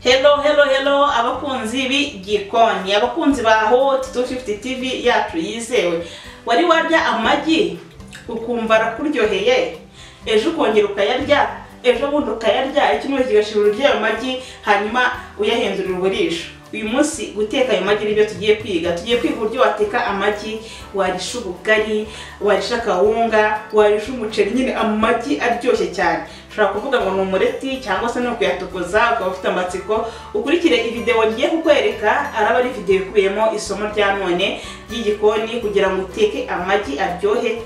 Hello abakunzi b'igikoni, abakunzi ba Hot 250 TV yacu yizewe. Wari warya amagi ukumva arakuryoheye, ejo ukongera ukayarya, ejo bundi ukayarya, ikintu kigashira urya amagi hanyuma uyahindurira uburisho. Uyu munsi guteka ayo magi nibyo tugiye kwiga uburyo wateka amagi, warisha ubugari, warisha kawunga, warisha umuceri, nyine amagi aryoshye cyane. Ushobora kuvuga ngo numureti cyangwa se no kuyatukuza ukaba ufite amatsiko. Ukurikire video ngiye kukwereka, araba ari video ikubiyemo isomo rya none y'igikoni kugira ngo uteke amagi aryohe,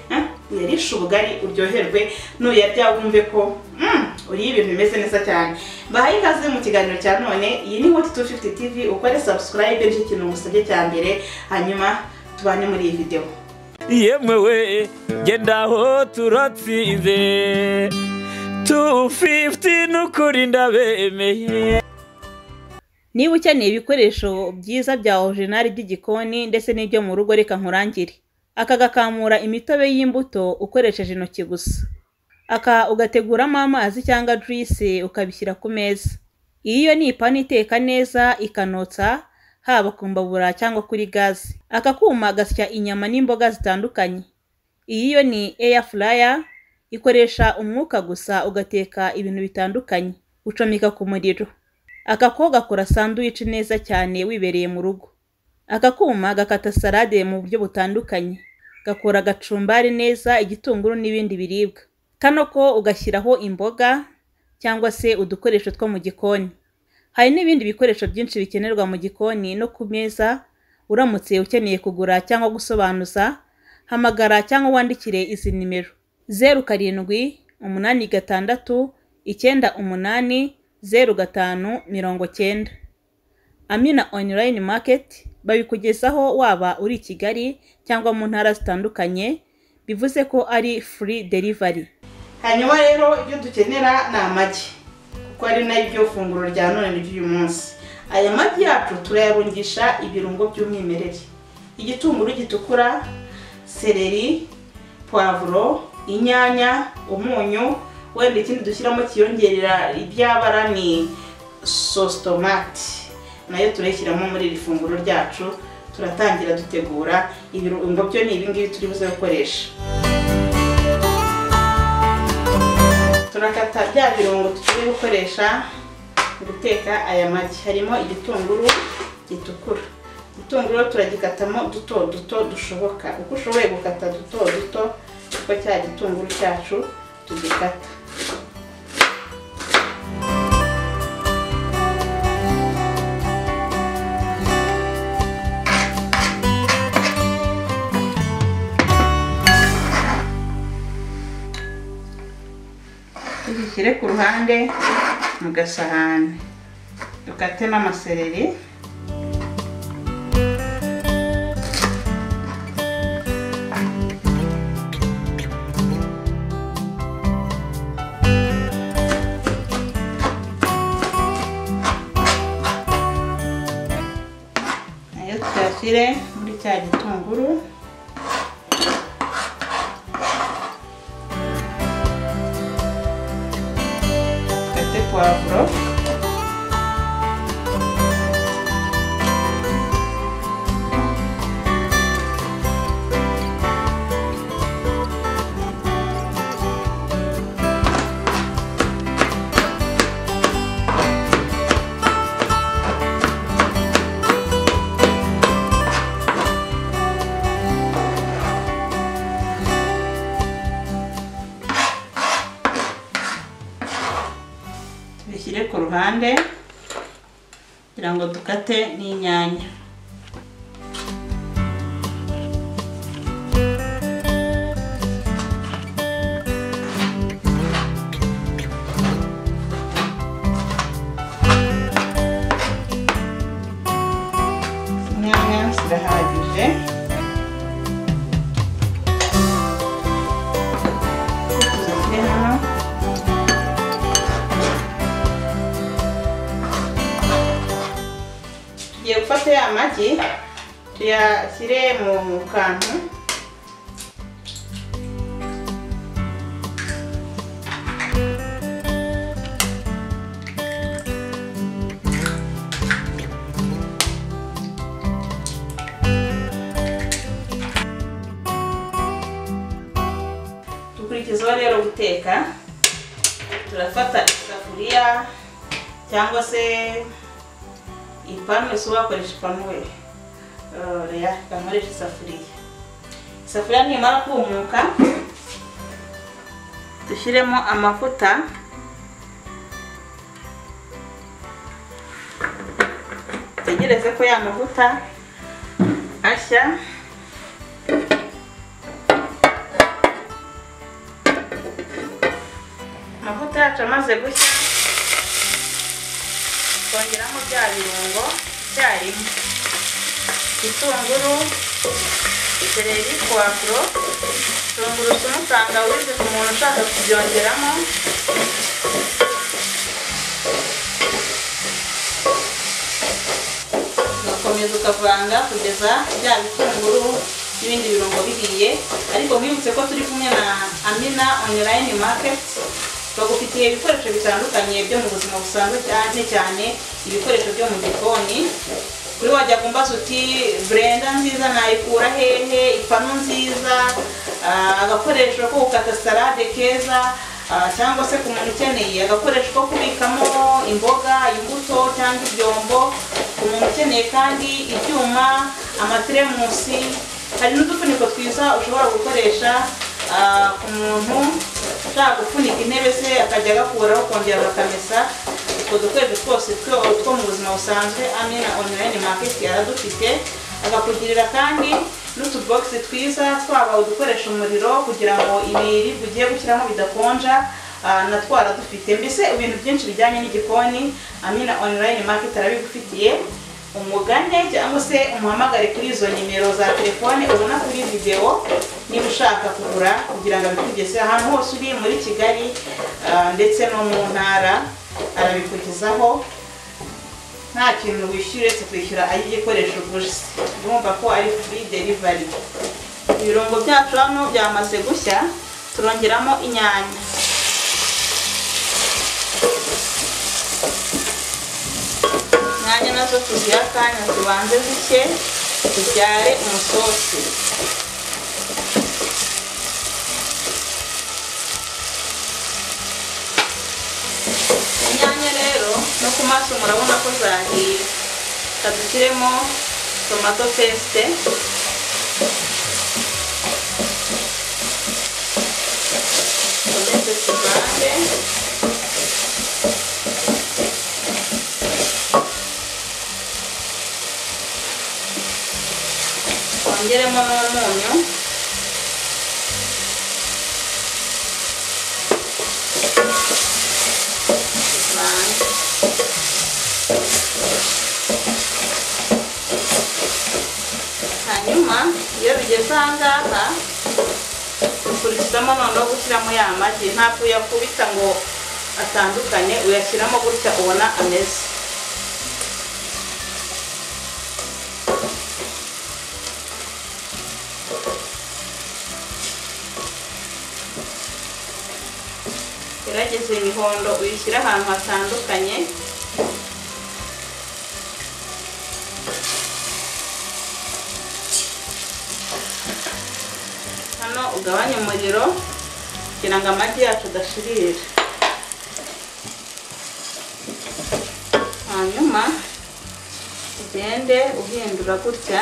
uyarisha ubugari uryoherwe, nuyarya wumve ko uri ibintu bimeze neza cyane. Bahaye ikaze mu kiganiro cya none. Iyi ni Hot 250 TV, ukore subscribe n'icyo kintu musabye cya mbere, hanyuma tubane muri iyi video. Yemwe genda aho turatsinze 250 nukuri ndabemeye. Niba ukeneye ibikoresho byiza bya original by'igikoni ndetse n'ibyo mu rugo, reka nkurangire. Aka gakamura imitobe y'imbuto ukoresheje intoki gusa. Aka ugateguramo amazi cyangwa juice ukabishyira ku meza. Iyo ni ipanu iteka neza ikanotsa, haba ku mbabura cyangwa kuri gazi. Aka kuma gasya inyama n'imboga zitandukanye. Iyo ni air fryer ikoresha umwuka gusa ugateka ibintu bitandukanye, ucomeka ku muriro. Aka ko gakora sandwich neza cyane wibereye mu rugo. Aka kuma gakata salade mu buryo butandukanye, gakora gacumbari neza, igitunguru n'ibindi biribwa. Kano ko ugashyiraho imboga cyangwa se udukoresho two mu gikoni. Hari n'ibindi bikoresho byinshi bikenerwa mu gikoni no ku meza. Uramutse ukeneye kugura cyangwa gusobanuza, hamagara cyangwa wandikire izi nimero: 0786980590. Amina online market babikugezaho waba uri Kigali cyangwa mu ntara zitandukanye, bivuze ko ari free delivery. Hanyuma rero ibyo dukenera ni amagi, kuko ari nayo funguro rya none ry'uyu munsi. Aya magi yacu turayarungisha ibirungo by'umwimerere: igitunguru gitukura, cerery, poivro, inyanya, umunyu, wenda ikindi dushyiramo kiyongerera ibyabara ni sauce tomate, nayo turayishyiramo muri iri funguro ryacu. Turatangira dutegura ibirungo byo ni ibingibi turi buze gukoresha. Turakata bya birungo tugiye gukoresha guteka aya magi. Harimo igitunguru gitukura. Igitunguru turagikatamo duto dushoboka, uko ushoboye gukata duto kuko cya gitunguru cyacu tugikata. Tubishyire ku ruhande mu gasahani. Dukate n'amasereri. Nayo tuyashyire muri cya gitunguru. Poivro, bishyire ku ruhande kugira ngo dukate n'inyanya. Inyanya zirahagije. Tuzashyire hano. Tugiye gufata ya magi tuyashyire mu kantu. guteka turafata isafuriya cyangwa se ipanu, ese wakoresha ipanu we nkoresha isafuriya nimara kumuka dushyiremo amavuta tegereze ko ya mavuta ashya. Amavuta yacu amaze gushya kongeramo bya birungo byarimo igitunguru, cerery, poivro, tungurusumu, tangawizi ku muntu ushaka kubyongeramo, ugakomeza ukavanga kugeza bya bitunguru n'ibindi birungo bihiye. Ariko mwibutse ko turi kumwe na Amina online market, bagufitiye ibikoresho bitandukanye byo mu buzima busanzwe, cyane cyane ibikoresho byo mu gikoni. Kuri wajya kumbaza uti blender nziza nayikura hehe, ipanu nziza, agakoresho ko gukata salade keza, cyangwa se ku muntu ukeneye agakoresho ko kubikamo imboga, imbuto cyangwa ibyombo, ku muntu ukeneye kandi ibyuma, amateremusi, hari n'udufuniko twiza ushobora gukoresha ku muntu ushaka gufunika intebe se akajya agakuraho kongera bakamesa. Utwo dukoresho twose two mu buzima busanzwe Amina online market yaradufite. Agakugirira kandi n'utubogisi twiza twaba udukoresha umuriro kugira ngo ibiribwa ugiye gushyiramo bidakonja, na twaradufite. Mbese ibintu byinshi bijyanye n'igikoni Amina online market arabigufitiye. Umugane cyangwa se umuhamagare kuri izo nimero za telefone ubona kuri video niba ushaka kugura kugira ngo abikugeze ahantu hose uri muri Kigali ndetse no mu ntara arabikugezaho nta kintu wishyure, kwishyura ay'igikoresho gusa. Urumva ko ari free delivery. Ibirungo byacu hano byamaze gushya, turongeramo inyanya. Inyanya nazo tuziha akanya zibanze zishye tubyare umusosi. Inyanya rero no ku maso murabona ko zahiye, kadushyiremo tomato paste, komeze tuvange. Twongeremo n'umunyu, hanyuma iyo bigeze aha ngaha ukurikizamo noneho gushyiramo ya magi. Ntabwo uyakubita ngo atandukanye, uyashyiramo gutya ubona ameze. Gerageza imihondo uyishyira ahantu hatandukanye. Hano ugabanye umuriro kugira ngo amagi yacu adashirira. Hanyuma ugende uhindura gutya.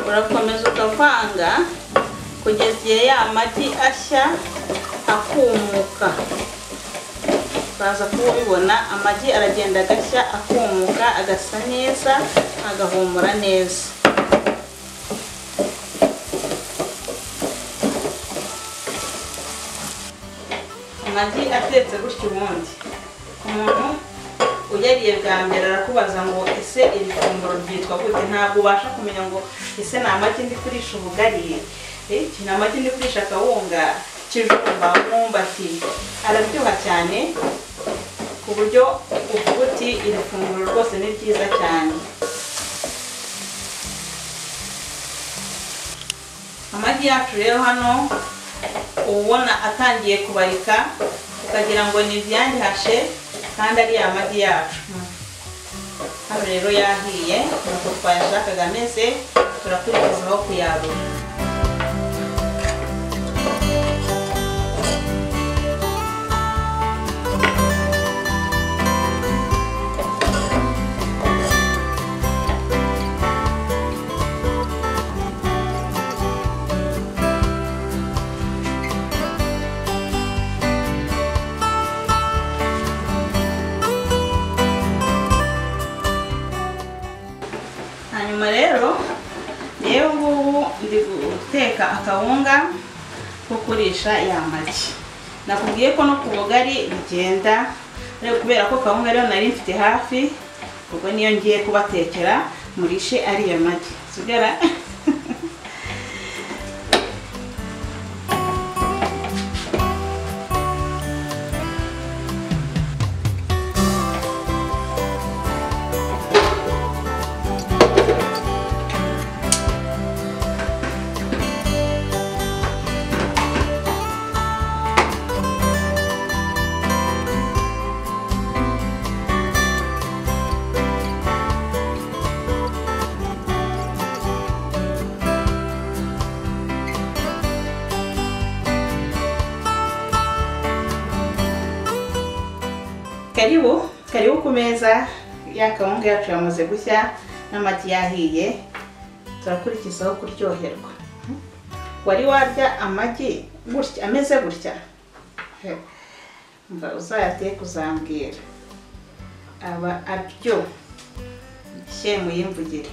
Urakomeza ukavanga kugeza igihe ya magi ashya akumuka. Baza kuba ubibona amagi aragenda agashya akumuka, agasa neza, agahumura neza. Amagi atetse gutyo ubundi umuntu uyariye bwa mbere arakubaza ngo ese iri funguro ryitwa gute. Ntabwo ubasha kumenya ngo ese ni amagi ndi kurisha ubugari, ni amagi ndi kurisha akawunga, kijumba, umwumbati. Araryoha cyane ku buryo uvuga uti iri funguro rwose ni ryiza cyane. amagi yacu rero hano ubona atangiye kubarika ukagira ngo ni ibyandihashe kandi ari amagi yacu. Hano rero yahiye nuko twayashakaga ameze, turakurikizaho kuyarura. Hanyuma rero ngubu ndi guteka akawunga ko kurisha ya magi. Nakubwiye ko no ku bugari bigenda, rero kubera ko kawunga rero nari mfite hafi, ubwo niyo ngiye kubatekera murishe ari ya magi. Sigara karibu ku meza. Ya kawunga yacu yamaze gushya n'amagi yahiye, turakurikizaho kuryoherwa. Wari warya amagi gutya ameze gutya? Mva uzayateka uzambwira, aba aryo shemu yimvugire.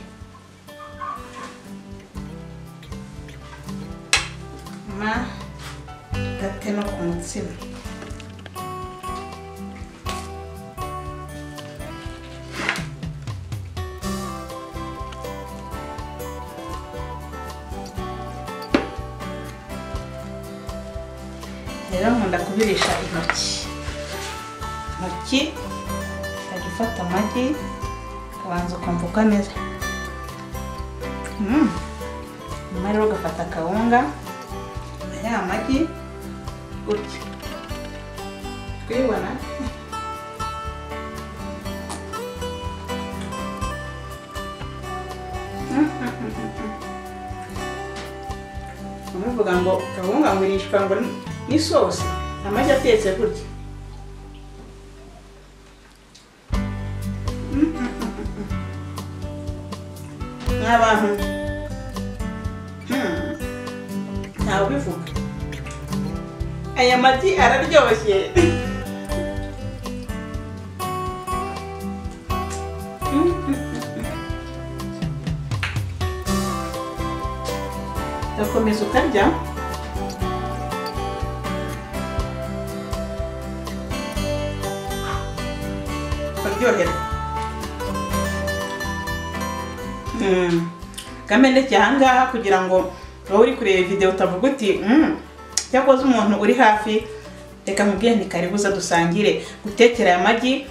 Gate no ku mutsima. Rero nkunda kubirisha intoki. Ukajya ufata amagi ukabanza ukumva uko ameze. Nyuma rero ugafata akawunga ya magi gutya. Twibona umuvuga ngo kawunga ngurishwa ngo n'isosi, amagi atetse gutya. N'abantu ntawe ubivuga, aya magi araryoshye. Ukomeza ukarya. Akaryoha. Kameneke ahangaha kugira ngo wowe uri kureba video utavuga uti cyakoze umuntu uri hafi, reka mubwiye nti karibuza dusangire gutekera amagi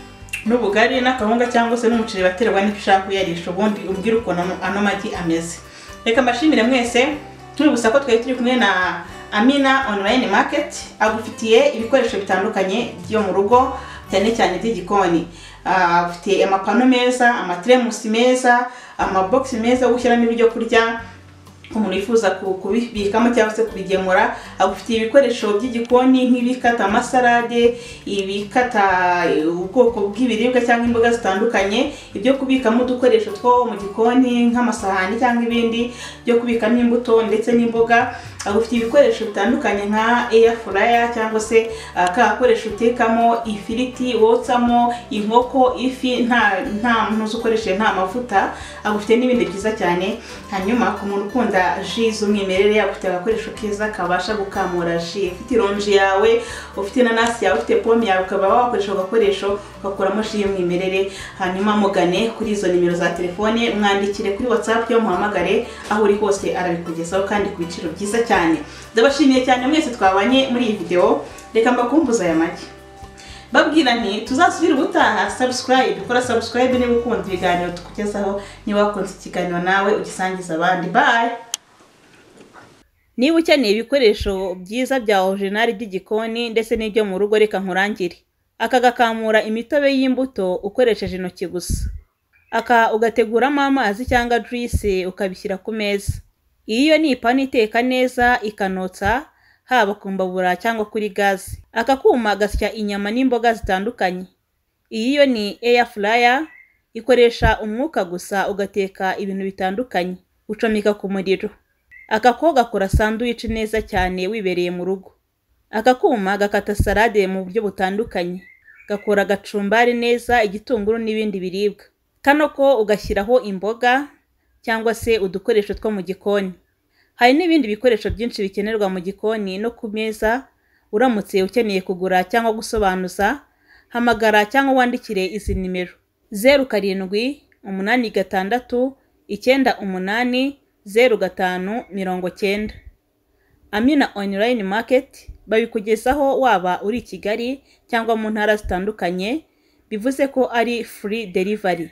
n'ubugari n'akawunga cyangwa se n'umuceri baterwa n'ibishaka kuyarisha, ubundi ubwira ukuntu ano magi ameze. Reka mbashimire mwese, tubibutsa ko twari turi kumwe na Amina online market, agufitiye ibikoresho bitandukanye byo mu rugo cyane cyane by'igikoni. Afite amapano meza, amatremusi meza, amabox meza gushyiramo ibyo kurya umuntu yifuza kubibikamo cyangwa se kubigemura. Agufitiye ibikoresho by'igikoni nk'ibikata amasalade, ibikata ubwoko bw'ibiribwa cyangwa imboga zitandukanye, ibyo kubikamo udukoresho two mu gikoni nk'amasahani cyangwa ibindi byo kubikamo imbuto ndetse n'imboga. Agufitiye ibikoresho bitandukanye nka air fryer cyangwa se akakoresho utekamo ifiriti, wotsamo inkoko, ifi nta muntu ukoresheje nta mavuta. Agufitiye n'ibindi byiza cyane. Hanyuma ku muntu ukunda jus z'umwimerere, agufite agakoresho keza kabasha gukamura jus. Ufite ironji yawe, ufite inanasi yawe, ufite pome yawe, ukaba wakoresha agakoresho ugakuramo jus y'umwimerere. Hanyuma mugane kuri izo nimero za telefone, mwandikire kuri WhatsApp yo muhamagare, aho uri hose arabikugezaho kandi ku biciro byiza cyane. Ndabashimiye cyane mwese twabanye muri iyi video. Reka mbakumbuza aya magi, babwira nti tuzasubira ubutaha. Subscribe, ukora subscribe niba ukunda ibiganiro tukugezaho, niba wakunze ikiganiro nawe ugisangiza abandi. Bye. Niba ukeneye ibikoresho byiza bya original by'igikoni ndetse n'ibyo mu rugo reka nkurangire. Aka gakamura imitobe y'imbuto ukoresheje intoki gusa. Aka ugateguramo amazi cyangwa juice ukabishyira ku meza. Iyo ni ipanu iteka neza ikanotsa haba ku mbabura cyangwa kuri gaze. Aka kuma gasya inyama n'imboga zitandukanye. Iyo ni air fryer ikoresha umwuka gusa ugateka ibintu bitandukanye. Ucomeka ku muriro. Aka ko gakora sandwich neza cyane wibereye mu rugo. Aka kuma gakata salade mu buryo butandukanye. Gakora gacumbari neza, igitunguru n'ibindi biribwa. Kano ko ugashyiraho imboga cyangwa se udukoresho two mu gikoni. Hari n'ibindi bikoresho byinshi bikenerwa mu gikoni no ku meza. Uramutse ukeneye kugura cyangwa gusobanuza, hamagara cyangwa wandikire izi nimero: 0786980590. Amina online market babikugezaho waba uri Kigali cyangwa mu ntara zitandukanye, bivuze ko ari free delivery.